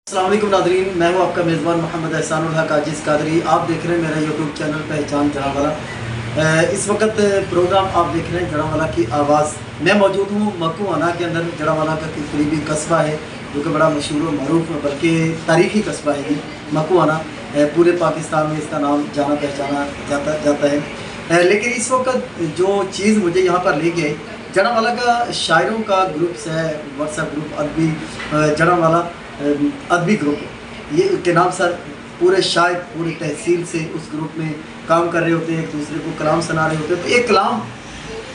السلام علیکم ناظرین، میں ہوں آپ کا میزبان محمد احسان الحق عاجز قادری۔ آپ دیکھ رہے ہیں میرا یوٹیوب چینل پہچان جڑانوالا۔ اس وقت پروگرام آپ دیکھ رہے ہیں جڑانوالا کی آواز۔ میں موجود ہوں مکوانا کے اندر، جڑانوالا کا قریبی قصبہ ہے جو کہ بڑا مشہور و معروف بلکہ تاریخی قصبہ ہے یہ مکوانا۔ پورے پاکستان میں اس کا نام جانا پہچانا جاتا ہے۔ لیکن اس وقت جو چیز مجھے یہاں پر لے گئے، جڑانوالا کا شاعروں کا گروپس ہے، واٹس ایپ گروپ ادبی جڑانوالا ادبی گروپ، یہ کے نام سر پورے شاعر پوری تحصیل سے اس گروپ میں کام کر رہے ہوتے ہیں، ایک دوسرے کو کلام سنا رہے ہوتے ہیں۔ تو ایک کلام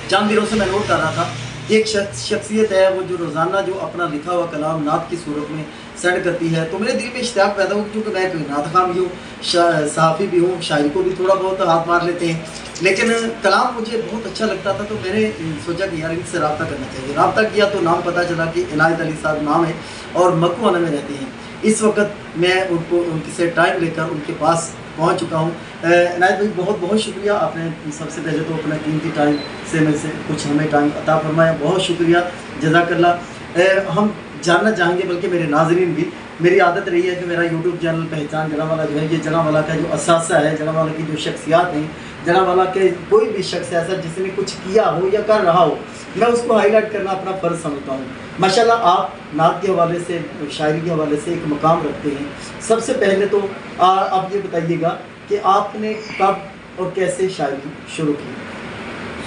چند دنوں سے میں نوٹ کر رہا تھا، ایک شخصیت ہے وہ جو روزانہ جو اپنا لکھا ہوا کلام نعت کی صورت میں سینڈ کرتی ہے، تو میرے دل میں اشتیاق پیدا ہو، کیونکہ میں ایک نعت خواں بھی ہوں، صحافی بھی ہوں، شاعری کو بھی تھوڑا بہت ہاتھ مار لیتے ہیں، لیکن کلام مجھے بہت اچھا لگتا تھا۔ تو میں نے سوچا کہ یار ان سے رابطہ کرنا چاہیے۔ رابطہ کیا تو نام پتہ چلا کہ عنایت علی صاحب نام ہے اور مکوانا میں رہتے ہیں۔ اس وقت میں ان سے ٹائم لے کر ان کے پاس پہنچ چکا ہوں۔ عنایت بھائی بہت بہت شکریہ، آپ نے سب سے پہلے تو اپنا قیمتی ٹائم سے میں سے کچھ ہمیں ٹائم عطا فرمایا، بہت شکریہ، جزاک اللہ۔ ہم جاننا چاہیں گے، بلکہ میرے ناظرین بھی، میری عادت رہی ہے کہ میرا یوٹیوب چینل پہچان جڑانوالا جو ہے یہ جڑانوالا کا جو اثاثہ ہے، جڑانوالا کی جو شخصیات ہیں، جڑانوالا کے کوئی بھی شخص ایسا جس نے کچھ کیا ہو یا کر رہا ہو، میں اس کو ہائی لائٹ کرنا اپنا فرض سمجھتا ہوں۔ ماشاءاللہ آپ نعت کے حوالے سے، شاعری کے حوالے سے ایک مقام رکھتے ہیں۔ سب سے پہلے تو آپ یہ بتائیے گا کہ آپ نے کب اور کیسے شاعری شروع کی؟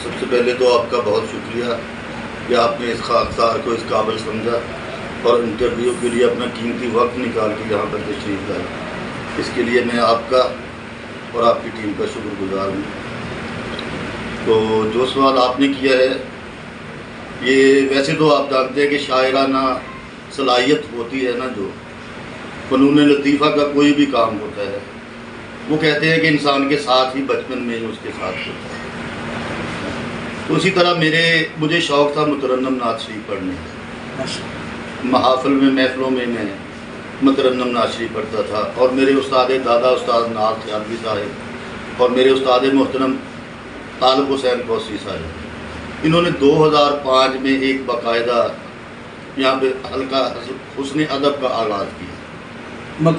سب سے پہلے تو آپ کا بہت شکریہ کہ آپ نے اس خاکسار کو اس قابل سمجھا اور انٹرویو کے لیے اپنا قیمتی وقت نکال کے یہاں پر تشریف لائے۔ اس کے لیے میں آپ کا اور آپ کی ٹیم کا شکر گزار ہوں۔ تو جو سوال آپ نے کیا ہے، یہ ویسے تو آپ جانتے ہیں کہ شاعرانہ صلاحیت ہوتی ہے نا، جو فنون لطیفہ کا کوئی بھی کام ہوتا ہے، وہ کہتے ہیں کہ انسان کے ساتھ ہی بچپن میں ہی اس کے ساتھ ہوتا ہے۔ تو اسی طرح مجھے شوق تھا مترنم نعت شریف پڑھنے کا۔ محافل میں، محفلوں میں میں مترنم نعت شریف پڑھتا تھا، اور میرے استاد دادا استاد نعت خیالوی صاحب اور میرے استاد محترم طالب حسین کوسی صاحب، انہوں نے 2005 میں ایک باقاعدہ یہاں پہ حلقہ حسن ادب کا آغاز کیا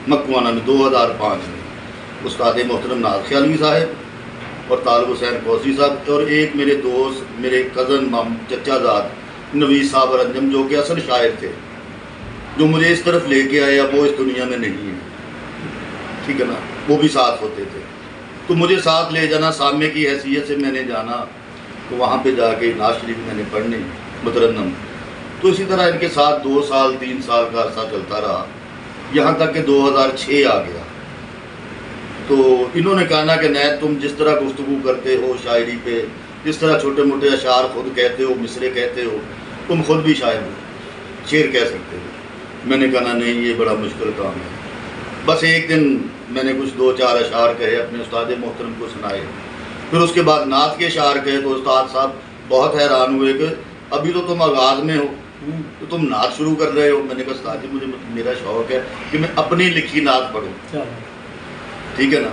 مکوانا میں 2005 میں۔ استاد محترم نعت خیالوی صاحب اور طالب حسین کوسی صاحب اور ایک میرے دوست، میرے کزن چچا زاد نویس صاحب رنجم، جو کہ اصل شاعر تھے، جو مجھے اس طرف لے کے آئے، اب وہ اس دنیا میں نہیں ہے، ٹھیک ہے نا، وہ بھی ساتھ ہوتے تھے۔ تو مجھے ساتھ لے جانا، سامنے کی حیثیت سے میں نے جانا، تو وہاں پہ جا کے نعت شریف میں نے پڑھنی مترنم۔ تو اسی طرح ان کے ساتھ 2 سال 3 سال کا عرصہ چلتا رہا، یہاں تک کہ 2006 آ گیا۔ تو انہوں نے کہا کہ نیت تم جس طرح گفتگو کرتے ہو شاعری پہ، جس طرح چھوٹے موٹے اشعار خود کہتے ہو، مصرے کہتے ہو، تم خود بھی شاعر ہو، شعر کہہ سکتے ہو۔ میں نے کہا نہیں، یہ بڑا مشکل کام ہے۔ بس ایک دن میں نے کچھ 2-4 اشعار کہے، اپنے استاد محترم کو سنائے، پھر اس کے بعد نعت کے اشعار کہے، تو استاد صاحب بہت حیران ہوئے کہ ابھی تو تم آغاز میں ہو، تو تم نعت شروع کر رہے ہو۔ میں نے کہا استاد جی، میرا شوق ہے کہ میں اپنی لکھی نعت پڑھوں، ٹھیک ہے نا۔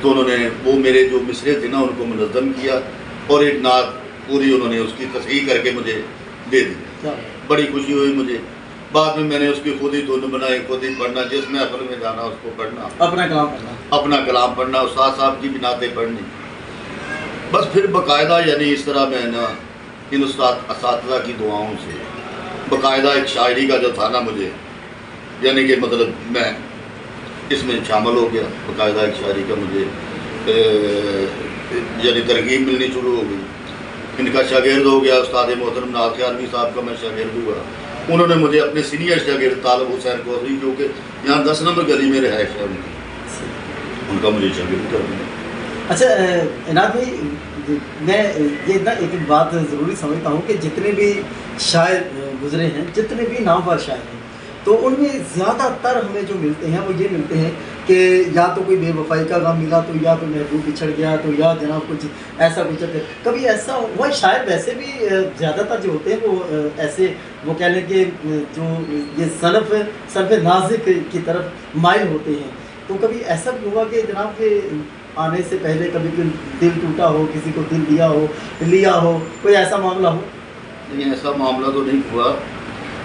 تو انہوں نے وہ میرے جو مصرے تھے نا، ان کو منظم کیا، اور ایک نعت پوری انہوں نے اس کی تصحیح کر کے مجھے دے دی۔ بڑی خوشی ہوئی مجھے۔ بعد میں نے اس کی خود ہی دھن بنائی، خود ہی پڑھنا، جس محفل میں جانا اس کو پڑھنا، اپنا کلام پڑھنا، استاد صاحب کی بھی نعتیں پڑھنی۔ بس پھر باقاعدہ یعنی اس طرح میں نا ان اساتذہ کی دعاؤں سے باقاعدہ ایک شاعری کا جو تھا نا مجھے، یعنی کہ مطلب میں اس میں شامل ہو گیا، باقاعدہ ایک شاعری کا مجھے یعنی ترغیب ملنی شروع ہو گئی۔ ان کا شاگرد ہو گیا، استاد محترم نعت خیالوی صاحب کا میں شاگرد ہوا۔ انہوں نے مجھے اپنے سینئر شاگرد طالب حسین کوسی، جو کہ یہاں 10 نمبر گلی میں رہائش ہے ان کا مجھے شاگرد کر دیا۔ اچھا عنایت بھائی، میں یہ ایک بات ضروری سمجھتا ہوں کہ جتنے بھی شاعر گزرے ہیں، جتنے بھی نامور شاعر ہیں، تو ان میں زیادہ تر ہمیں جو ملتے ہیں وہ یہ ملتے ہیں کہ یا تو کوئی بے وفائی کا غم ملا، تو یا کوئی محبوب بچھڑ گیا، تو یا جناب کچھ ایسا کچھ۔ کبھی ایسا ہوا شاعر ویسے بھی زیادہ تر جو ہوتے ہیں وہ ایسے، وہ کہہ لیں کہ جو یہ صنف نازک کی طرف مائل ہوتے ہیں، تو کبھی ایسا بھی ہوا کہ جناب کہ آنے سے پہلے کبھی کوئی دل ٹوٹا ہو، کسی کو دل لیا ہو، کوئی ایسا معاملہ ہو؟ نہیں، ایسا معاملہ تو نہیں ہوا،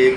1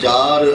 4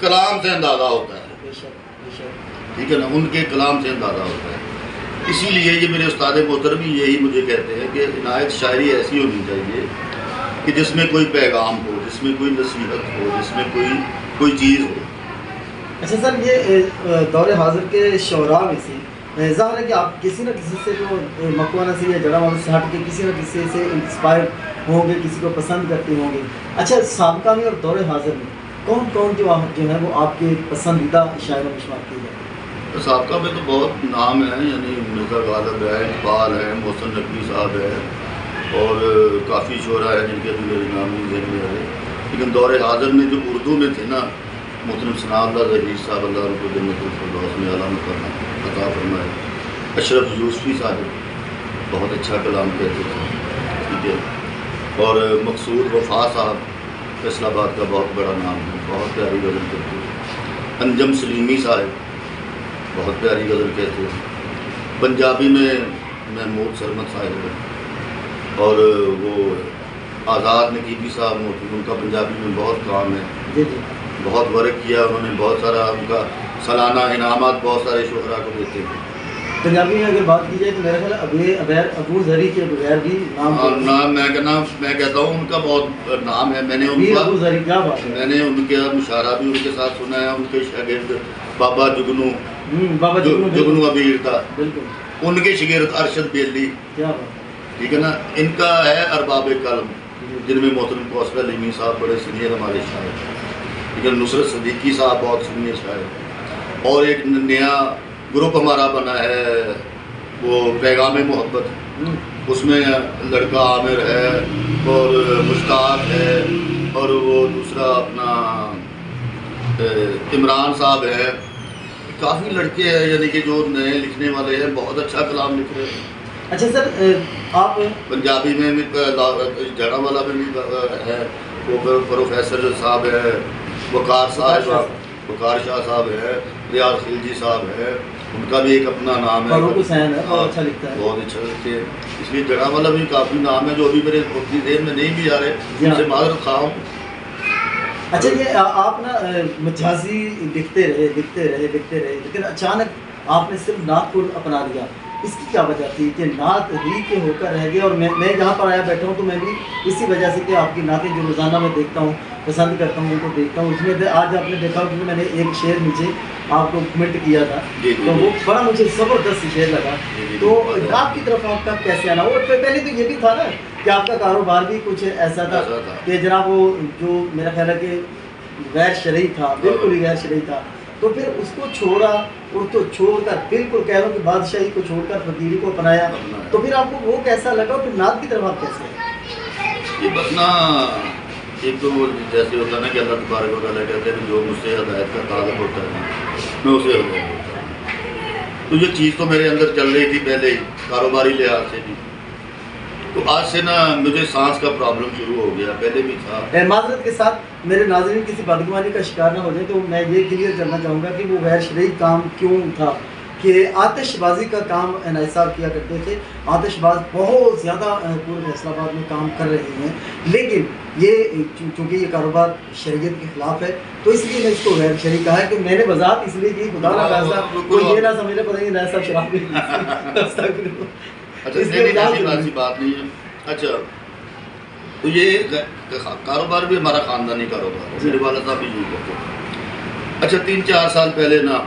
کلام سے اندازہ ہوتا ہے، بے شک بے شک، ٹھیک ہے نا، ان کے کلام سے اندازہ ہوتا ہے. اسی لیے یہ میرے استاد محترم یہی مجھے کہتے ہیں کہ عنایت شاعری ایسی ہونی چاہیے کہ جس میں کوئی پیغام ہو، جس میں کوئی نصیحت ہو، جس میں کوئی چیز ہو. اچھا سر، یہ دور حاضر کے شعراء میں سے ظاہر ہے کہ آپ کسی نہ کسی سے جو مکوانا سے یا جڑا والا سے ہٹ کے کسی نہ کسی سے انسپائر ہوں گے، کسی کو پسند کرتے ہوں گے. اچھا، سابقہ میں اور دور حاضر میں کون کون جو ہے وہ آپ کے پسندیدہ شاعروں میں شمار کیے جائیں؟ سابقہ میں تو بہت نام ہیں، یعنی مرزا غالب ہے، اقبال ہے، محسن نقوی صاحب ہے، اور کافی شعراء ہیں جن کے بھی میرے نام نہیں ذہن میں آئے. لیکن دور حاضر میں جو اردو میں تھے نا، محترم ثناء اللہ ظہیر صاحب، اللہ ان کو جنت الفردوس میں اعلیٰ مقام عطا فرمائے. اشرف یوسفی صاحب بہت اچھا کلام کہتے تھے، ٹھیک ہے. اور مقصود وفا صاحب فیصل آباد کا بہت بڑا نام ہے، بہت پیاری غزل کرتے ہیں. انجم سلیمی صاحب بہت پیاری غزل کہتے ہیں. پنجابی میں محمود سرمد صاحب ہے، اور وہ آزاد نقیبی صاحب ان کا پنجابی میں بہت کام ہے، جی جی، بہت ورک کیا انہوں نے، بہت سارا ان کا سالانہ انعامات بہت سارے شعراء کو دیتے ہیں. پنجابی میں اگر بات کی جائے تو میرا خیال ہے ابو ظہری کے بغیر بھی نام میں کہتا ہوں ان کا بہت نام ہے. میں نے ابو ظہری، کیا بات ہے، میں نے ان کا مشاعرہ بھی ان کے ساتھ سنا ہے. ان کے شاگرد بابا جگنو ابیر تھا، بالکل، ان کے شاگرد ارشد بیلی، کیا بات، ٹھیک ہے نا. ان کا ہے ارباب قلم، جن میں محترم کوثر علیمی صاحب بڑے سینئر ہمارے شاعر ہیں، لیکن نصرت صدیقی صاحب بہت سینئر شاعر ہیں. اور ایک نیا گروپ ہمارا بنا ہے وہ پیغام محبت، اس میں لڑکا عامر ہے اور مشتاق ہے، اور وہ دوسرا اپنا عمران صاحب ہے. کافی لڑکے ہیں یعنی کہ جو نئے لکھنے والے ہیں، بہت اچھا کلام لکھ رہے ہیں. اچھا سر، آپ پنجابی میں بھی جڑا والا میں بھی ہے، وہ پروفیسر صاحب ہے، وقار شاہ صاحب ہے، ریاض خلجی صاحب ہے، ان کا بھی ایک اپنا نام ہے، فاروق حسین ہے، بہت اچھا لکھتا ہے، بہت اچھا لکھتے ہیں. اس لیے جڑا والا بھی کافی نام ہے جو ابھی میرے اپنی ذہن میں نہیں بھی آ رہے، ان سے معذرت خواہ ہوں. اچھا، یہ آپ نا مجازی لکھتے رہے لیکن اچانک آپ نے صرف نعت کو اپنا لیا. اس کی کیا وجہ تھی کہ نعت ہی کے ہو کر رہ گئے؟ اور میں جہاں پر آیا بیٹھا ہوں تو میں بھی اسی وجہ سے کہ آپ کی نعتیں جو روزانہ میں دیکھتا ہوں، پسند کرتا ہوں، ان کو دیکھتا ہوں، اس میں آج آپ نے دیکھا کہ میں نے ایک شعر نیچے آپ کو کمنٹ کیا تھا، تو وہ بڑا مجھے زبردست شعر لگا. تو نعت کی طرف آپ کا کیسے آنا؟ اور پہلے تو یہ بھی تھا نا کہ آپ کا کاروبار بھی کچھ ایسا تھا کہ جناب وہ جو میرا خیال ہے کہ غیر شرعی تھا، بالکل ہی غیر شرعی تھا، تو پھر اس کو چھوڑا، اور تو چھوڑ کر بالکل کہہ رہا ہوں کہ بادشاہی کو چھوڑ کر فقیری کو اپنایا، تو پھر آپ کو وہ کیسا لگا؟ اور پھر نعت کی طرف آپ کیسے آئے؟ یہ بس نا ایک تو جیسے ہوتا ہے نا کہ اللہ تبارک و تعالیٰ کہتے ہیں کہ جو مجھ سے ہدایت کا تعلق ہوتا ہے میں اسے ہدایت ہوتا ہوں. تو یہ چیز تو میرے اندر چل رہی تھی پہلے ہی کاروباری لحاظ سے بھی. تو آج سے نا مجھے سانس کا پرابلم شروع ہو گیا، پہلے بھی تھا. معذرت کے ساتھ میرے ناظرین کسی بدگمانی کا شکار نہ ہو جائے تو میں یہ کلیئر کرنا چاہوں گا کہ وہ غیر شرعی کام کیوں تھا کہ آتش بازی کا کام عنایت صاحب کیا کرتے تھے. آتش باز بہت زیادہ پورے فیصل آباد میں کام کر رہے ہیں، لیکن یہ چونکہ یہ کاروبار شریعت کے خلاف ہے تو اس لیے میں اس کو غیر شرعی کہا ہے کہ میں نے وضاحت اس لیے کی، خدا نہ خاصا کوئی یہ نہ سمجھے پتہ نہیں عنایت صاحب شراب بھی اچھا ایسی بات نہیں ہے. اچھا تو یہ کاروبار بھی ہمارا خاندانی کاروبار ہے، میرے والد صاحب بھی یوں کرتے ہیں. اچھا 3-4 سال پہلے نا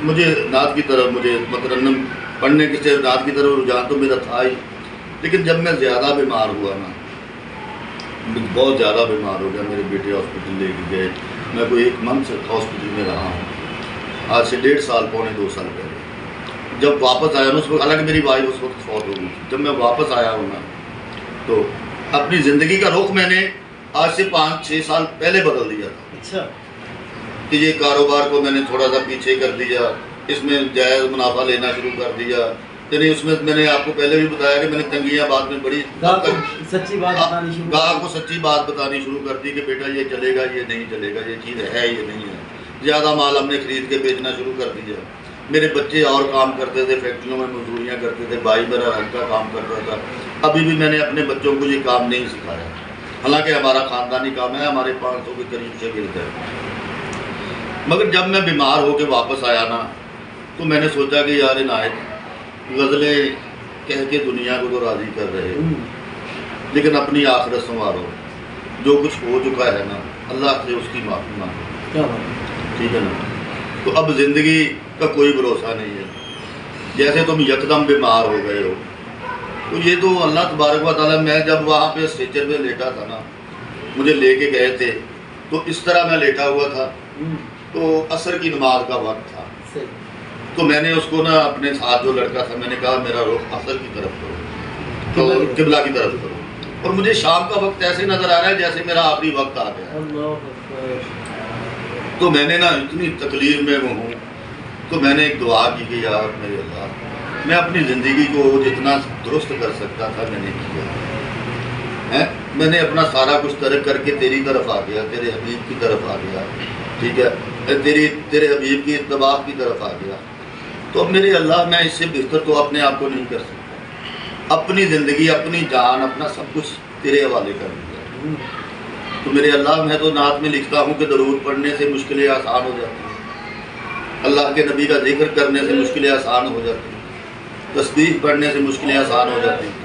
مجھے نعت کی طرف، مجھے مترنم پڑھنے کے سے نعت کی طرف رجحان تو میرا تھا ہی، لیکن جب میں زیادہ بیمار ہوا نا، بہت زیادہ بیمار ہو گیا، میرے بیٹے ہاسپٹل لے کے گئے، میں کوئی 1 منتھ ہاسپٹل میں رہا ہوں، آج سے 1.5 سال پونے 2 سال پہلے. جب واپس آیا نا اس وقت، حالانکہ میری وائف اس وقت فوت ہو گئی تھی، جب میں واپس آیا ہوں نا تو اپنی زندگی کا رخ میں نے آج سے 5-6 سال پہلے بدل دیا تھا. اچھا، کہ یہ کاروبار کو میں نے تھوڑا سا پیچھے کر دیا، اس میں جائز منافع لینا شروع کر دیا. یعنی اس میں نے آپ کو پہلے بھی بتایا کہ میں نے تنگیاں بعد میں بڑی سچی بات بتانی شروع، گاہک کو سچی بات بتانی شروع کر دی کہ بیٹا یہ چلے گا، یہ نہیں چلے گا، یہ چیز ہے یہ نہیں ہے. زیادہ مال ہم نے خرید کے بیچنا شروع کر دیا. میرے بچے اور کام کرتے تھے، فیکٹریوں میں مزدوریاں کرتے تھے، بھائی میرا رنگ کا کام کرتا تھا. ابھی بھی میں نے اپنے بچوں کو یہ کام نہیں سکھایا، حالانکہ ہمارا خاندانی کام ہے، ہمارے 500 کے قریب شاگرد ہے. مگر جب میں بیمار ہو کے واپس آیا نا تو میں نے سوچا کہ یار عنایت غزلیں کہہ کے دنیا کو تو راضی کر رہے ہو، لیکن اپنی آخرت سنوارو، جو کچھ ہو چکا ہے نا اللہ سے اس کی معافی مانگو، ٹھیک ہے نا؟ تو اب زندگی کا کوئی بھروسہ نہیں ہے، جیسے تم یکدم بیمار ہو گئے ہو تو یہ تو اللہ تبارک و تعالیٰ، میں جب وہاں پہ اسٹریچر پہ لیٹا تھا نا مجھے لے کے گئے تھے تو اس طرح میں لیٹا ہوا تھا، تو عصر کی نماز کا وقت تھا، تو میں نے اس کو نا اپنے ساتھ جو لڑکا تھا میں نے کہا میرا رخ عصر کی طرف کرو، تو قبلہ کی طرف کرو، اور مجھے شام کا وقت ایسے نظر آ رہا ہے جیسے میرا آخری وقت آ گیا ہے۔ تو میں نے نا اتنی تکلیف میں وہ ہوں تو میں نے ایک دعا کی کہ یار میرے اللہ میں اپنی زندگی کو جتنا درست کر سکتا تھا میں نے کیا، میں نے اپنا سارا کچھ ترک کر کے تیری طرف آ گیا، تیرے حبیب کی طرف آ گیا، ٹھیک ہے، تیرے حبیب کی اتباع کی طرف آ گیا، تو اب میرے اللہ میں اس سے بہتر تو اپنے آپ کو نہیں کر سکتا، اپنی زندگی اپنی جان اپنا سب کچھ تیرے حوالے کر دیا۔ تو میرے اللہ میں تو نعت میں لکھتا ہوں کہ درود پڑھنے سے مشکلیں آسان ہو جاتی ہیں، اللہ کے نبی کا ذکر کرنے سے مشکلیں آسان ہو جاتی ہیں، تسبیح پڑھنے سے مشکلیں آسان ہو جاتی ہیں۔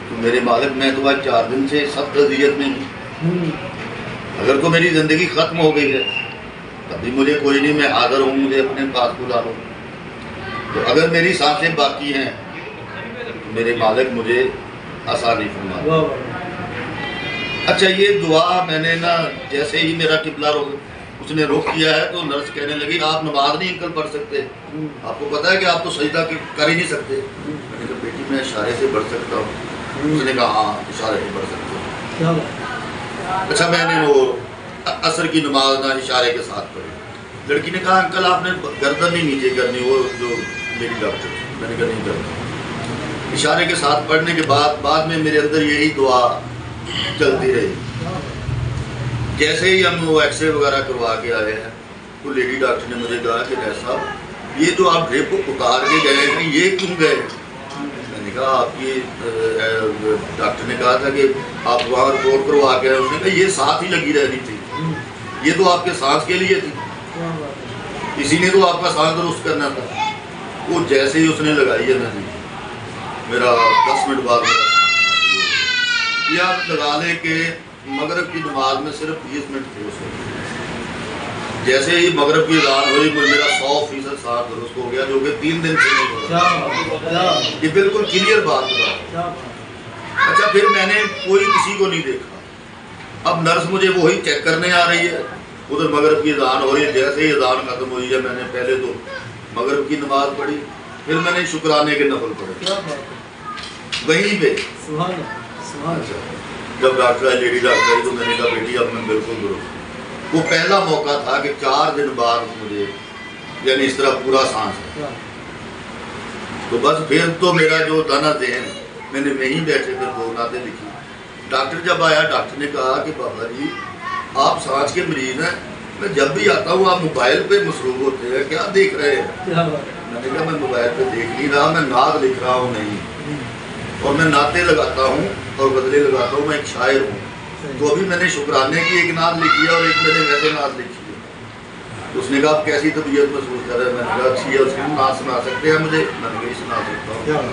تو میرے مالک میں تو آج 4 دن سے سخت اذیت میں ہوں، اگر تو میری زندگی ختم ہو گئی ہے تبھی مجھے کوئی نہیں، میں حاضر ہوں، مجھے اپنے پاس بلا لو، تو اگر میری سانسیں باقی ہیں تو میرے مالک مجھے آسانی فرما۔ اچھا یہ دعا میں نے نا جیسے ہی میرا قبلہ اس نے رخ کیا ہے تو نرس کہنے لگی آپ نماز نہیں انکل پڑھ سکتے، آپ کو پتہ ہے کہ آپ تو سجدہ کر ہی نہیں سکتے۔ میں نے کہا بیٹی میں اشارے سے پڑھ سکتا ہوں، اس نے کہا ہاں اشارے سے پڑھ سکتے ہو۔ اچھا میں نے وہ عصر کی نماز نا اشارے کے ساتھ پڑھی، لڑکی نے کہا انکل آپ نے گردن نہیں نیچے کرنی، وہ جو میری ڈاکٹر تھی، میں نے کہا نہیں کرتا، اشارے کے ساتھ پڑھنے کے بعد میں میرے اندر یہی دعا چلتی رہی۔ جیسے ہی ہم وہ ایکس رے وغیرہ کروا کے آئے ہیں تو لیڈی ڈاکٹر نے مجھے کہا کہ ڈاکٹر صاحب یہ جو آپ ڈرپ کو اتار کے گئے ہیں یہ کیوں گئے؟ میں نے کہا آپ کی ڈاکٹر نے کہا تھا کہ آپ وہاں رپورٹ کروا کے آئے، اس نے کہا یہ ساتھ ہی لگی رہنی تھی، یہ تو آپ کے سانس کے لیے تھی، اسی نے تو آپ کا سانس درست کرنا تھا۔ وہ جیسے ہی اس نے لگائی ہے نا جی میرا 10 منٹ بعد یہ آپ لگا لیں کہ مغرب کی نماز میں صرف 20 منٹ تھے اس وقت، جیسے ہی مغرب کی اذان ہوئی میرا 100% سانس درست ہو گیا، جو کہ 3 دن سے نہیں ہو رہا، یہ بالکل کلیئر بات ہے۔ اچھا پھر میں نے کوئی کسی کو نہیں دیکھا، اب نرس مجھے وہی چیک کرنے آ رہی ہے، ادھر مغرب کی اذان ہو رہی ہے، جیسے ہی اذان ختم ہوئی ہے میں نے پہلے تو مغرب کی نماز پڑھی، پھر میں نے شکرانے کے نفل پڑھے وہیں پہ۔ جب doctor I lady doctor I تو میں نے کہا بیٹی اب میں بالکل درست، وہ پہلا موقع تھا کہ 4 دن بعد مجھے یعنی اس طرح پورا سانس ہے، تو بس پھر تو میرا جو تھا نا ذہن میں نے وہیں بیٹھے پھر 2 نعتیں لکھی۔ ڈاکٹر جب آیا ڈاکٹر نے کہا کہ بابا جی آپ سانس کے مریض ہیں، میں جب بھی آتا ہوں آپ موبائل پہ مصروف ہوتے ہیں، کیا دیکھ رہے ہیں؟ میں نے کہا میں موبائل پہ دیکھ نہیں رہا، میں نعت لکھ رہا ہوں، نہیں اور میں نعتیں لگاتا ہوں اور غزلیں لگاتا ہوں، میں ایک شاعر ہوں۔ تو ابھی میں نے شکرانے کی ایک نعت لکھی ہے اور ایک میں نے ویسے نعت لکھی ہے۔ اس نے کہا آپ کیسی طبیعت محسوس کر رہے ہیں؟ میں نے کہا اچھی ہے، اس کی نعت سنا سکتے ہیں مجھے؟ میں نے کہا سنا سکتا ہوں۔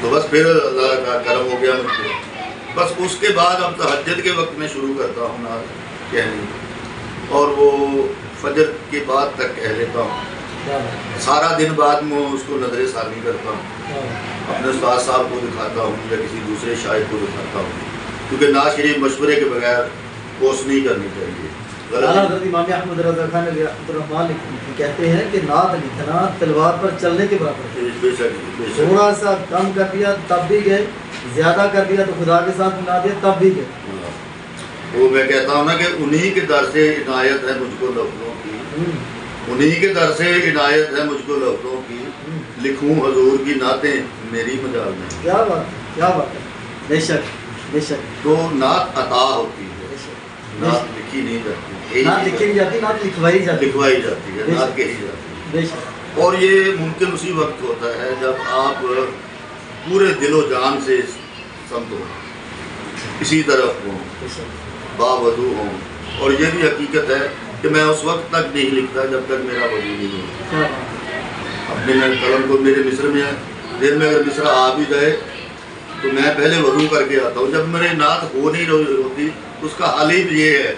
تو بس پھر اللہ کا کرم ہو گیا مجھ پہ، بس اس کے بعد اب تہجد کے وقت میں شروع کرتا ہوں نعت کہنی، اور وہ فجر کے بعد تک کہہ لیتا ہوں، سارا دن بعد میں اس کو نظر ثانی کرتا ہوں، اپنے استاد صاحب کو دکھاتا ہوں یا کسی دوسرے شاعر کو دکھاتا ہوں، کیونکہ نعت شریف مشورے کے بغیر پوسٹ نہیں کرنی چاہیے۔ حضرت امام احمد رضا خان علیہ الرحمن کہتے ہیں کہ نعت لکھنا تلوار پر چلنے کے برابر ہے، بے شک تھوڑا سا کم کر دیا تب بھی گئے، زیادہ کر دیا تو خدا کے ساتھ ملا دیا تب بھی گئے۔ وہ میں کہتا ہوں نا کہ انہی کے در سے عنایت ہے مجھ کو لفظوں کی، انہی کے در سے عنایت ہے مجھ کو لفظوں کی، لکھوں حضور کی نعتیں میری مجال میں۔ کیا بات، کیا بات ہے، بے شک بے شک۔ تو نعت عطا ہوتی ہے، نعت لکھی نہیں جاتی، نعت لکھی نہیں جاتی، نعت لکھوائی جاتی ہے، نعت کہی جاتی ہے، بے شک۔ اور یہ ممکن اسی وقت ہوتا ہے جب آپ پورے دل و جان سے سمت ہو، اسی طرف ہوں، باوضو ہوں، اور یہ بھی حقیقت ہے کہ میں اس وقت تک نہیں لکھتا جب تک میرا وضو نہیں ہو. کیا بات. اپنے قلم کو میرے مصر میں ہے، دیر میں اگر مصر آ بھی جائے تو میں پہلے وضو کر کے آتا ہوں. جب میرے نعت ہو نہیں ہوتی تو اس کا حل ہی یہ ہے،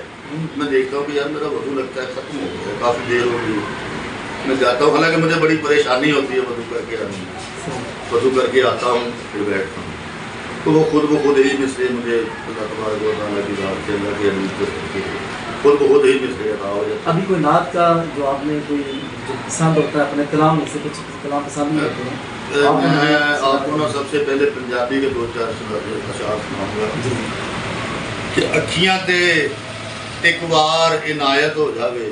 میں دیکھتا ہوں کہ یار میرا وضو لگتا ہے ختم ہو گیا، کافی دیر ہو گئی، میں جاتا ہوں. حالانکہ مجھے بڑی پریشانی ہوتی ہے وضو کر کے آنے میں. وضو کر کے آتا ہوں پھر بیٹھتا ہوں تو وہ خود ہی مصرے مجھے اللہ تبارک و تعالیٰ کی ذات سے، اللہ کے حبیب سے خود ہی مصرے عطا ہو جاتا ہے. ابھی کوئی نعت کا جو آپ نے کوئی جو پسند ہوتا ہے اپنے کلام میں سے کچھ کلام پسند نہیں ہوتے ہیں؟ میں آپ کو نا سب سے پہلے پنجابی کے 2-4 اشعار سناؤں گا کہ اکھیاں تے ایک وار عنایت ہو جاوے،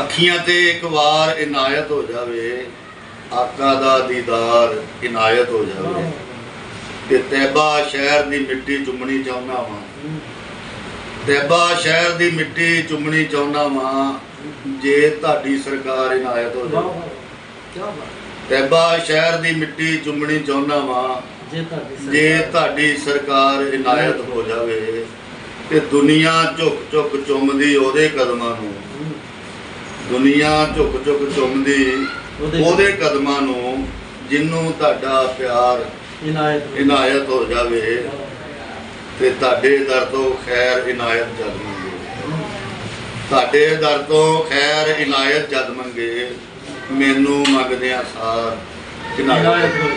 اکھیاں تے ایک وار عنایت ہو جاوے، آقا دا دیدار عنایت ہو جاوے، کہ طیبہ شہر دی مٹی چومنی چاہنا وا، طیبہ شہر دی مٹی چومنی چاہنا وا، جے تہاڈی سرکار عنایت ہو جاوے. طیبہ شہر دی مٹی چومنی چاہنا وا، جے تہاڈی سرکار عنایت ہو جاوے، کہ دنیا جھک جھک چومدی اودے قدماں نوں، دنیا جھک جھک چومدی اودے قدماں نوں، جنوں تہاڈا پیار عنایت ہو جاوے، تے تہاڈے در تو خیر عنایت جد منگے، تہاڈے در تو خیر عنایت جد منگے، مینوں منگدیاں سار عنایت ہو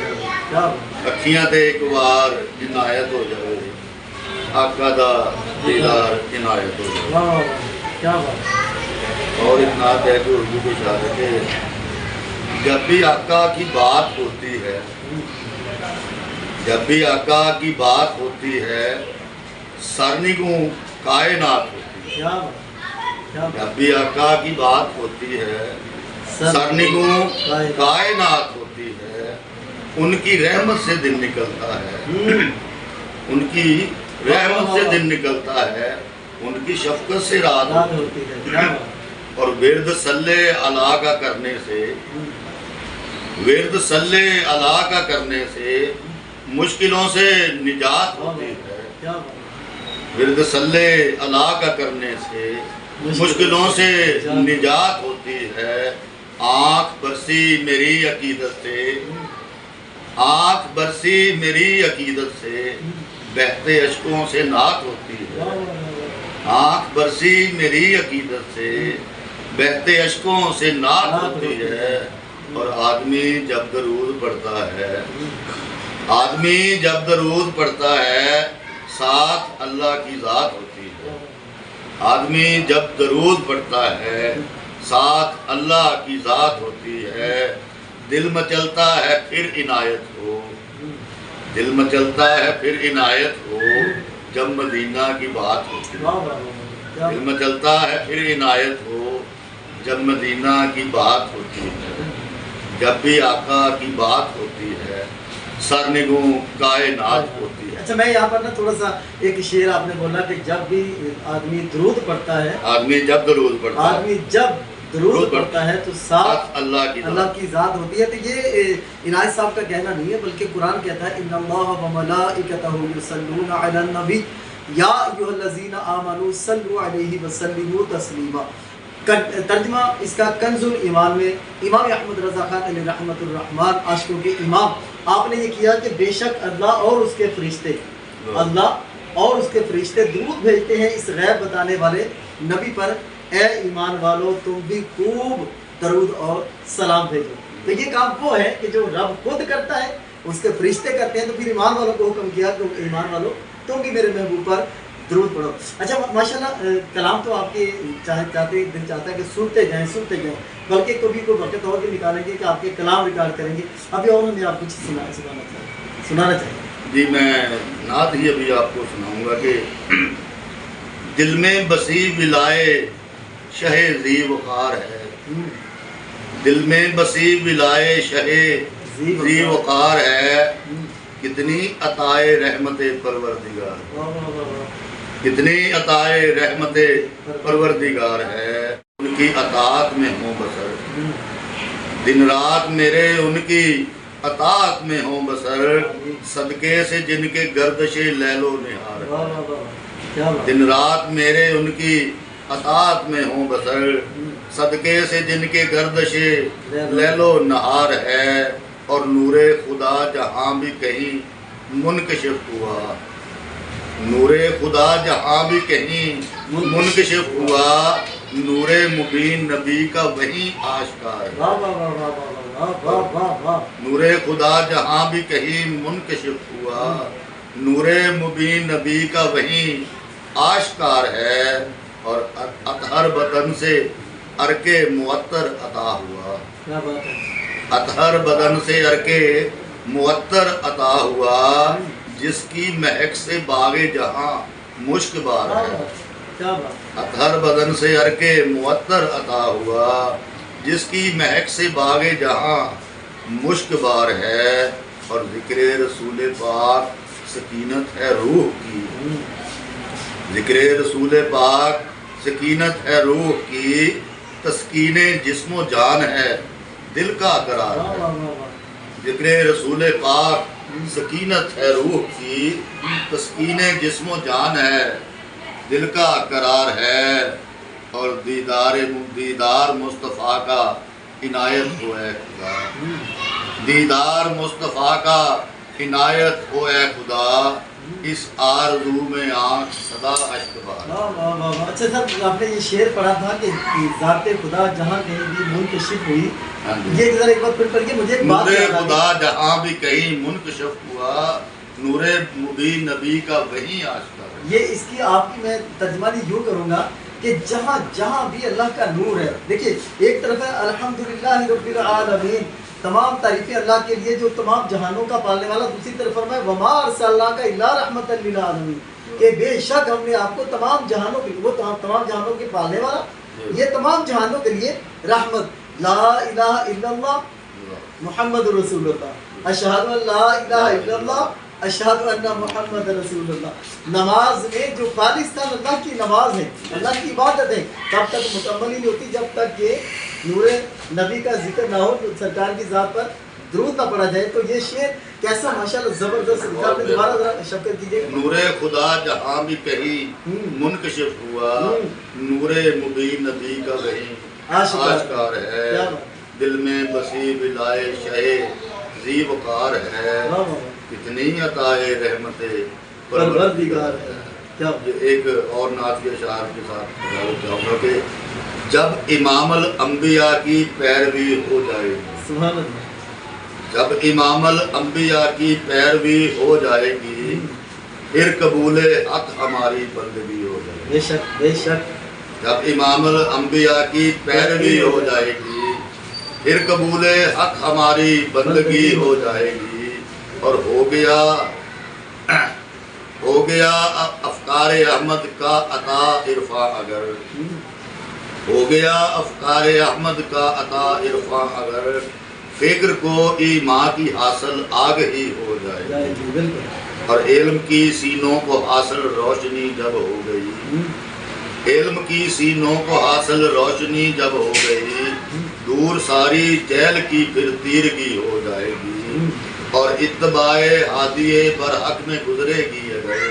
جاوے. اکھیاں تے ایک وار عنایت ہو جاوے، آقا دا دیدار عنایت ہو جاوے. اور ایک نعت ہے کہ اردو کی شہادت ہے، جب بھی آقا کی بات ہوتی ہے، جب بھی آقا کی بات ہوتی ہے، سرنگوں کائنات ہوتی ہے. جب بھی آقا کی بات ہوتی ہے، سرنگوں کائنات ہوتی ہے، ان کی رحمت سے دن نکلتا ہے، ان کی رحمت سے دن نکلتا ہے، ان کی شفقت سے رات ہوتی ہے. اور ورد صلی اللہ کا کرنے سے، ورد صلی اللہ کا کرنے سے مشکلوں سے نجات ہوتی ہے. ورد صلی اللہ کا کرنے سے مشکلوں سے نجات ہوتی ہے. آنکھ برسی میری عقیدت سے، آنکھ برسی میری عقیدت سے، بہتے اشکوں سے نعت ہوتی ہے. آنکھ برسی میری عقیدت سے، بہتے اشکوں سے نعت ہوتی ہے. اور آدمی جب درود پڑھتا ہے، آدمی جب درود پڑھتا ہے، ساتھ اللہ کی ذات ہوتی ہے. آدمی جب درود پڑھتا ہے، ساتھ اللہ کی ذات ہوتی ہے. دل مچلتا ہے پھر عنایت ہو، دل مچلتا ہے پھر عنایت ہو، جب مدینہ کی بات ہوتی ہے. دل مچلتا ہے پھر عنایت ہو، جب مدینہ کی بات ہوتی ہے. جب بھی آقا کی بات ہوتی ہے، سرنگوں کائنات ہوتی ہے. اچھا میں یہاں پر نا تھوڑا سا ایک شعر آپ نے بولا کہ جب بھی آدمی درود پڑھتا ہے، آدمی جب درود پڑھتا ہے، آدمی جب درود پڑھتا ہے تو ساتھ اللہ کی ذات ہوتی ہے. تو یہ عنایت صاحب کا کہنا نہیں ہے، بلکہ قرآن کہتا ہے ان اللہ وملائکتہ یصلون علی النبی یا ایھا الذین آمنوا صلوا علیہ وسلموا تسلیما. ترجمہ اس کا کنز الایمان میں امام احمد رضا خان علیہ رحمۃ الرحمن عاشقوں کے امام، آپ نے یہ کیا کہ بے شک اللہ اور اس کے فرشتے، اللہ اور اس کے فرشتے درود بھیجتے ہیں اس غیب بتانے والے نبی پر. اے ایمان والو تم بھی خوب درود اور سلام بھیجو. تو یہ کام وہ ہے کہ جو رب خود کرتا ہے، اس کے فرشتے کرتے ہیں. تو پھر ایمان والوں کو حکم کیا کہ ایمان والو تم بھی میرے محبوب پر درود پڑھو. اچھا ماشاءاللہ کلام تو آپ کے دل چاہتا ہے کہ سنتے جائیں، بلکہ کبھی کوئی وقت اور بھی نکالیں گے کہ آپ کے کلام ریکارڈ کریں گے. ابھی اور ہمیں آپ کچھ سنانا چاہیں. جی میں نعت ہی ابھی آپ کو سناؤں گا کہ دل میں بسی ولائے شہ ذی وقار ہے، دل میں بسی ولائے شہ ذی وقار ہے، کتنی عطائے رحمت پروردگار، کتنی عطائے رحمت پروردگار ہے. ان کی اطاعت میں ہوں بسر، دن رات میرے ان کی اطاعت میں ہوں بسر، صدقے سے جن کے گردش لیل و نہار ہے. دن رات میرے ان کی اطاعت میں ہوں بسر، صدقے سے جن کے گردش لیل و نہار ہے، اور نور خدا جہاں بھی کہیں منکشف ہوا، نور خدا جہاں بھی کہیں منکشف ہوا، نور مبین نبی کا وہیں آشکار ہے۔ واہ واہ واہ واہ واہ واہ واہ واہ۔ نور خدا جہاں بھی کہیں منکشف ہوا، نور مبین نبی کا وہیں آشکار ہے، اور اطہر بدن سے عرق معطر عطا ہوا، کیا بات ہے۔ اطہر بدن سے عرق معطر عطا ہوا، جس کی مہک سے باغ جہاں مشک بار ہے، کیا بات۔ اطہر بدن سے عرق معطر عطا ہوا، جس کی مہک سے باغ جہاں مشک بار ہے، اور ذکر رسول پاک سکینت ہے روح کی، ذکر رسول پاک سکینت ہے روح کی، تسکین جسم و جان ہے دل کا قرار واہ ہے، واہ واہ واہ۔ ذکر رسول پاک سکینت ہے روح کی، تسکین جسم و جان ہے دل کا قرار ہے، اور دیدار مصطفیٰ کا عنایت ہو اے خدا، دیدار مصطفیٰ کا عنایت ہو اے خدا، اس آرزو میں آنکھ صدا اشک بار۔ واہ واہ واہ واہ۔ اچھا سر، آپ نے یہ شعر پڑھا تھا کہ ذات خدا جہاں کہیں بھی منکشف ہوئی، یہ ذرا ایک بار پھر پڑھ کے مجھے ایک بات نور یاد آ گئی۔ خدا جہاں بھی کہیں منکشف ہوا، نور مبین نبی کا وہیں آشکار ہے۔ یہ اس کی آپ کی میں ترجمانی یوں کروں گا کہ جہاں جہاں بھی اللہ کا نور ہے، دیکھیے ایک طرف ہے الحمدللہ رب العالمین، تمام تعریفیں اللہ کے لیے جو تمام جہانوں کا پالنے والا، دوسری طرف فرمائے وما ارسلناک الا رحمۃ للعالمین، کہ بے شک ہم نے آپ کو تمام جہانوں کے، وہ تمام جہانوں کے پالنے والا، یہ تمام جہانوں کے لیے رحمت، لا الہ الا اللہ محمد رسول اللہ، اشہد ان لا الہ الا اللہ اشہد ان محمد رسول اللہ۔ نماز میں جو خالصتاً اللہ کی نماز ہے، اللہ کی عبادت ہے، تب تک مکمل ہی نہیں ہوتی جب تک کہ نور نبی کا ذکر نہ ہو، سرکار کی ذات پر درود نہ پڑھا جائے۔ تو یہ شعر کیسا ماشاءاللہ زبردست لکھا، آپ نے دوبارہ ذرا شفقت کیجیے۔ نور خدا جہاں بھی کہیں منکشف ہوا، نور مبین نبی کا وہیں آشکار ہے، دل میں بسی بلائے شہ ذی وقار ہے، کتنی عطائے رحمت پروردگار ہے۔ کیا ایک اور نعت کے اشعار کے ساتھ اجازت چاہوں گا کہ جب امام الانبیاء کی پیروی ہو جائے گی، سبحان اللہ، جب امام الانبیاء کی پیروی ہو جائے گی، پھر قبول حق ہماری بندگی ہو جائے گی، بے شک بے شک، جب امام الانبیاء کی پیروی ہو جائے گی، پھر قبول حق ہماری بندگی ہو جائے گی، اور ہو گیا افکار احمد کا عطا عرفاں اگر، ہو گیا افکار احمد کا عطا عرفاں اگر، فکر کو ایمان کی حاصل آگہی ہو جائے گی، بالکل، اور علم کی سینوں کو حاصل روشنی جب ہو گئی، علم کی سینوں کو حاصل روشنی جب ہو گئی، دور ساری جہل کی پھر تیرگی ہو جائے گی، اور اتباع ہادی برحق میں گزرے گی اگر،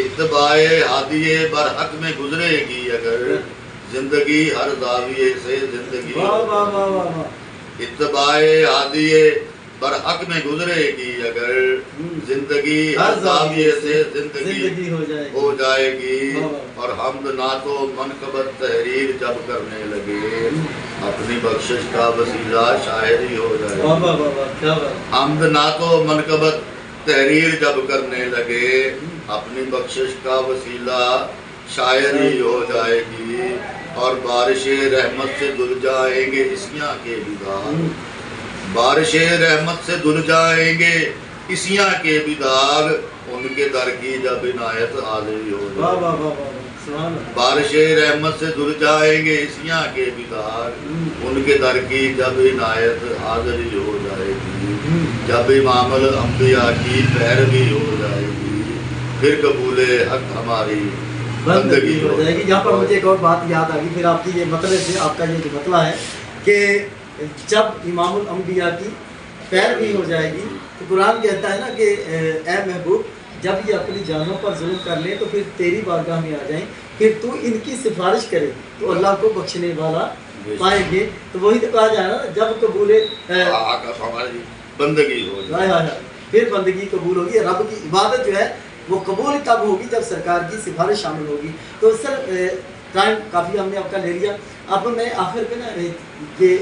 اتباع ہادی برحق میں گزرے گی اگر، زندگی ہر زاویے سے زندگی واہ واہ واہ واہ واہ، اتباع ہادی برحق میں گزرے گی اگر، زندگی ہر زاویے سے زندگی ہو جائے گی، اور حمد نعت و منقبت تحریر جب کرنے لگے، اپنی بخشش کا وسیلہ شاعری ہو جائے گی، حمد نعت و منقبت تحریر جب کرنے لگے، اپنی بخشش کا وسیلہ شاعری ہو جائے گی، اور بارش رحمت سے دھل جائیں گے اسیاں کے بداغ، بارش رحمت سے دھل جائیں گے اسیاں کے بداغ، ان کے در کی جب عنایت حاضری ہو جائے گی، بارش رحمت سے دھل جائیں گے اسیاں کے بداغ، ان کے در کی جب عنایت حاضری ہو جائے گی، جب امام الانبیاء کی پیروی ہو جائے گی، پھر قبول حق ہماری بندگی ہو جائے گی۔ یہاں پر مجھے ایک اور بات یاد آ گئی، پھر آپ کی یہ مطلب سے آپ کا یہ جو مطلب ہے کہ جب امام الانبیاء کی پیروی ہو جائے گی، تو قرآن کہتا ہے نا کہ اے محبوب جب یہ اپنی جانوں پر ظلم کر لیں تو پھر تیری بارگاہ میں آ جائیں، پھر تو ان کی سفارش کرے تو اللہ کو بخشنے والا پائیں گے. تو وہی تو کہا جائے نا جب قبول بندگی ہو پھر بندگی قبول ہوگی. رب کی عبادت جو ہے وہ قبول تب ہوگی جب سرکار کی سفارش شامل ہوگی. تو سر ٹائم کافی ہم نے آپ کا لے لیا. اب میں آخر پہ نا یہ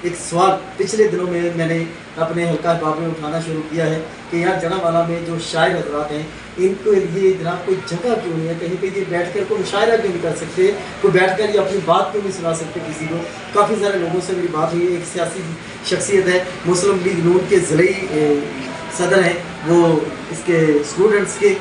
ایک سوال پچھلے دنوں میں نے اپنے حلقہ احباب میں اٹھانا شروع کیا ہے کہ یہاں جناوالا میں جو شاعر حضرات ہیں ان کو یہ جناب کوئی جگہ کیوں نہیں ہے, کہیں پہ یہ بیٹھ کر کوئی مشاعرہ کیوں نہیں کر سکتے, کوئی بیٹھ کر یہ اپنی بات کیوں نہیں سنا سکتے کسی کو. کافی سارے لوگوں سے میری بات ہوئی. ایک سیاسی شخصیت ہے مسلم لیگ نون کے ضلعی صدر ہیں, وہ اس کے اسٹوڈنٹس کے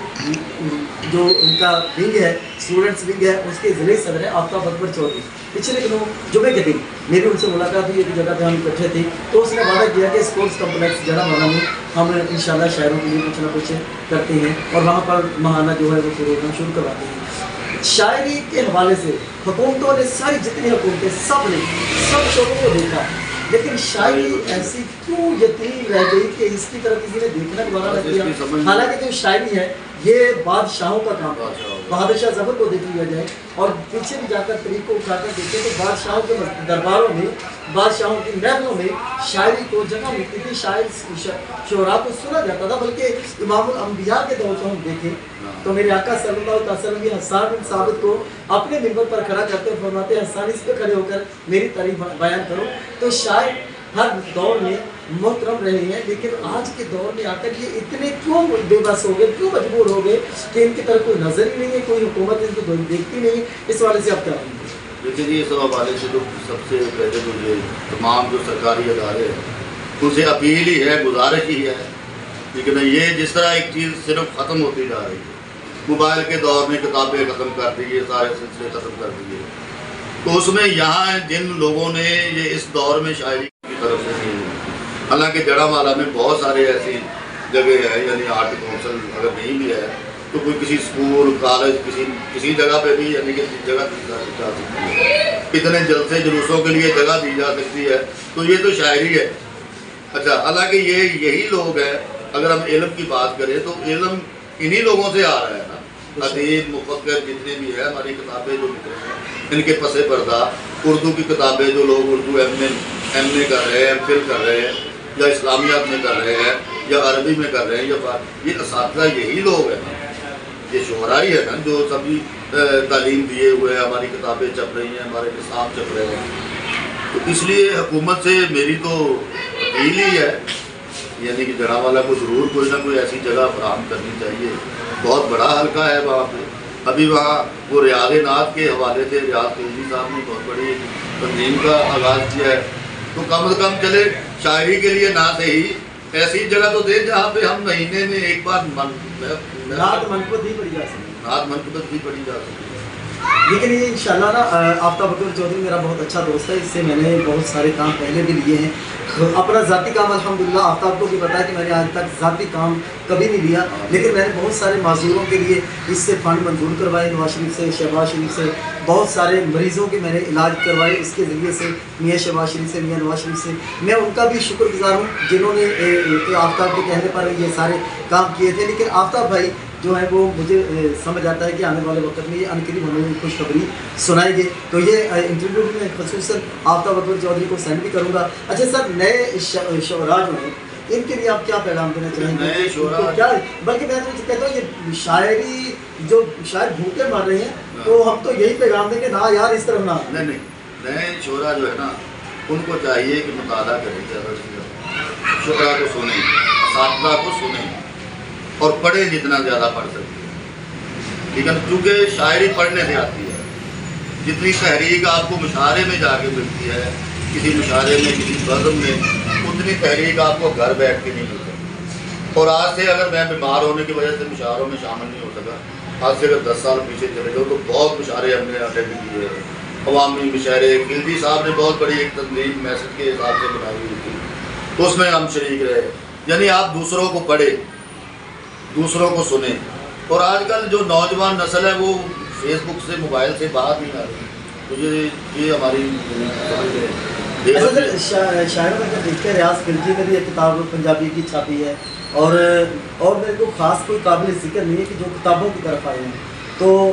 جو ان کا ونگ ہے اسٹوڈنٹس ونگ ہے اس کے ضلعی صدر ہیں آفتاب اکبر چودھری. پچھلے دنوں جمعے کے دن میری ان سے ملاقات ہوئی, ایک جگہ پہ ہم اکٹھے تھے تو اس نے وعدہ کیا کہ اسپورٹس کمپلیکس جناوالا میں ہم انشاءاللہ شاعروں کے لیے کچھ نہ کچھ کرتے ہیں اور وہاں پر ماہانہ جو ہے وہ پروگرام شروع کرواتے ہیں. شاعری کے حوالے سے حکومتوں نے ساری جتنی حکومتیں سب نے سب شعبوں کو دیکھا, لیکن شاعری ایسی کیوں یتیم رہ گئی کہ اس کی طرف کسی نے دیکھنا دوبارہ نہ کیا. حالانکہ جو شاعری ہے یہ بادشاہوں کا کام ہے. بہادر شاہ ظفر کو دیکھ لیا جائے اور پیچھے بھی جا کر طریق کو اٹھا کر دیکھیں تو بادشاہوں کے درباروں میں بادشاہوں کی محفلوں میں شاعری کو جگہ ملتی تھی, شاعر شعراء کو سنا جاتا تھا. بلکہ امام الانبیاء کے دور کو ہم دیکھیں تو میرے آقا صلی اللہ علیہ وسلم یہ حسان بن ثابت کو اپنے ممبر پر کھڑا کرتے ہوئے فرماتے ہیں حسان اس پہ کھڑے ہو کر میری تعریف بیان کرو. تو شاعر ہر دور میں محترم رہے ہیں, لیکن آج کے دور میں آ کر یہ اتنے کیوں بے بس ہو گئے, کیوں مجبور ہو گئے کہ ان کی طرف کوئی نظر ہی نہیں ہے, کوئی حکومت ان کو دیکھتی نہیں. اس والے سے آپ کیا کہیں گے؟ لیکن یہ سب حوالے سے تو سب سے پہلے تو یہ تمام جو سرکاری ادارے ہیں ان سے اپیل ہی ہے, گزارش ہی ہے, لیکن یہ جس طرح ایک چیز صرف ختم ہوتی جا رہی ہے, موبائل کے دور میں کتابیں ختم کر دیے, سارے سلسلے ختم کر دیے, تو اس میں یہاں جن لوگوں نے یہ اس دور میں شاعری کی طرف سے نہیں, حالانکہ جڑاوالا میں بہت سارے ایسی جگہ ہیں, یعنی آرٹ کونسل اگر نہیں بھی ہے تو کوئی کسی اسکول کالج کسی جگہ پہ بھی یعنی کہ جگہ دی جا سکتی ہے, اتنے جلسے جلوسوں کے لیے جگہ دی جا سکتی ہے, تو یہ تو شاعری ہے. اچھا حالانکہ یہی لوگ ہیں, اگر ہم علم کی بات کریں تو علم انہی لوگوں سے آ رہا ہے نا. ادیب مفکر جتنے بھی ہیں, ہماری کتابیں جو لکھ رہے ہیں ان کے پس پردہ اردو کی کتابیں جو لوگ اردو ایم اے کر رہے ہیں, ایم فل کر رہے ہیں, یا اسلامیات میں کر رہے ہیں, یا عربی میں کر رہے ہیں, یا یہ اساتذہ یہی لوگ ہیں, یہ شعراء ہی ہے نا جو سبھی تعلیم دیے ہوئے ہیں, ہماری کتابیں چھپ رہی ہیں, ہمارے نصاب چھپ رہے ہیں. تو اس لیے حکومت سے میری تو اپیل ہی ہے, یعنی کہ جڑاوالا کو ضرور کوئی نہ کوئی ایسی جگہ فراہم کرنی چاہیے. بہت بڑا حلقہ ہے وہاں پہ, ابھی وہاں وہ ریاض نعت کے حوالے سے ریاض خلجی صاحب نے بہت بڑی تنظیم کا آغاز کیا ہے, تو کم از کم چلے شاعری کے لیے نہ صحیح ایسی جگہ تو دیں جہاں پہ ہم مہینے میں ایک بار نعت منقبت ہی پڑھی جا سکتی, نعت منقبت بھی پڑھی جا سکتی. لیکن یہ انشاءاللہ نا آفتاب اکبر چودھری میرا بہت اچھا دوست ہے, اس سے میں نے بہت سارے کام پہلے بھی لیے ہیں. اپنا ذاتی کام الحمدللہ آفتاب کو بھی پتا ہے کہ میں نے آج تک ذاتی کام کبھی نہیں لیا, لیکن میں نے بہت سارے معذوروں کے لیے اس سے فنڈ منظور کروائے, نواز شریف سے, شہباز شریف سے, بہت سارے مریضوں کے میں نے علاج کروائے اس کے ذریعے سے, میاں شہباز شریف سے, میاں نواز شریف سے. میں ان کا بھی شکر گزار ہوں جنہوں نے آفتاب کے کہنے پر یہ سارے کام کیے تھے. لیکن آفتاب بھائی جو ہے وہ مجھے سمجھ آتا ہے کہ آنے والے وقت میں یہ عنقریب ہمیں خوشخبری سنائیں گے, تو یہ انٹرویو بھی میں خصوصاً آفتاب اکبر چودھری کو سینڈ بھی کروں گا. اچھا سر, نئے شعراء جو ہیں ان کے لیے آپ کیا پیغام دینا چاہیں گے؟ نئے شعراء کیا, بلکہ میں تو کہتا ہوں یہ شاعری جو شاعر بھوکے مر رہے ہیں تو ہم تو یہی پیغام دیں کہ نہ یار اس طرح نہ. نہیں, نئے شعراء جو ہے نا ان کو چاہیے کہ مطالعہ کریں, زیادہ سے زیادہ شعراء کو سنیں, اساتذہ کو سنیں اور پڑھیں جتنا زیادہ پڑھ سکتے ہیں. ٹھیک ہے, کیونکہ شاعری پڑھنے سے آتی ہے. جتنی تحریک آپ کو مشاعرے میں جا کے ملتی ہے, کسی مشاعرے میں, کسی بزم میں, اتنی تحریک آپ کو گھر بیٹھ کے نہیں مل سکتی. اور آج سے اگر میں بیمار ہونے کی وجہ سے مشاعروں میں شامل نہیں ہو سکا, آج سے اگر 10 سال پیچھے چلے جاؤ تو بہت مشاعرے ہم نے اٹینڈ کیے ہیں, عوامی مشاعرے. خلجی صاحب نے بہت بڑی ایک تنظیم میسج کے حساب سے بنائی ہوئی تھی, اس میں ہم شریک رہے. یعنی آپ دوسروں کو پڑھیں, دوسروں کو سنیں. اور آج کل جو نوجوان نسل ہے وہ فیس بک سے, موبائل سے باہر نہیں آ رہی, تو یہ ہماری شاعروں میں جب دیکھتے ہیں ریاض خلجی نے بھی ایک کتاب پنجابی کی چھاپی ہے, اور میرے کو خاص کوئی قابل ذکر نہیں ہے کہ جو کتابوں کی طرف آئے ہیں. تو